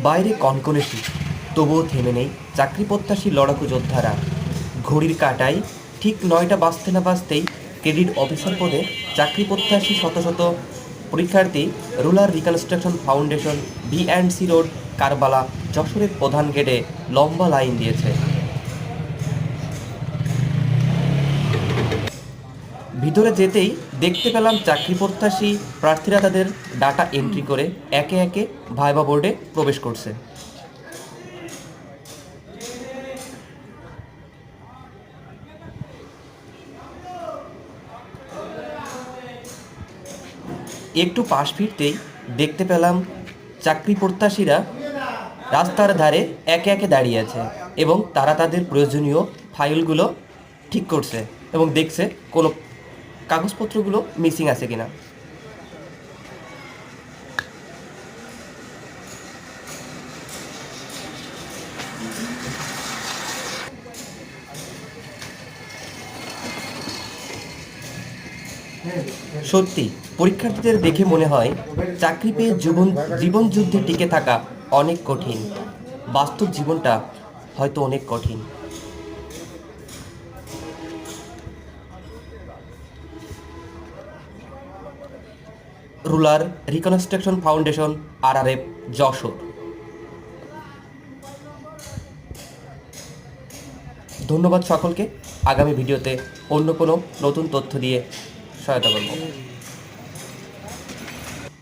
বাইরে কনকনে শীত, তবুও থেমে নেই চাকরি প্রত্যাশী লড়াকু যোদ্ধারা। ঘড়ির কাঁটায় ঠিক 9টা বাজতে না বাজতেই ক্রেডিট অফিসার পদে চাকরি প্রত্যাশী শত শত পরীক্ষার্থী rural reconstruction foundation V&C road Karbala যশোরের প্রধান গেটে লম্বা লাইন দিয়েছে। ভিতরে যেতেই দেখতে পেলাম চাকরি প্রত্যাশী প্রার্থীরা তাদের ডাটা এন্ট্রি করে একে একে ভাইবা বোর্ডে প্রবেশ করছে। একটু পাশ ফিরতেই দেখতে পেলাম চাকরি প্রত্যাশীরা রাস্তার ধারে একে একে দাঁড়িয়ে আছে এবং তারা তাদের প্রয়োজনীয় ফাইলগুলো ঠিক করছে এবং দেখছে কোনো কাগজপত্রগুলো মিসিং আছে কিনা। সত্যি পরীক্ষার্থীদের দেখে মনে হয় চাকরি পেয়ে জীবন যুদ্ধে টিকে থাকা অনেক কঠিন, বাস্তব জীবনটা হয়তো অনেক কঠিন। Rural reconstruction foundation RRF Jessore. ধন্যবাদ সকলকে। আগামী ভিডিওতে অন্য কোনো নতুন তথ্য দিয়ে সহায়তা করব।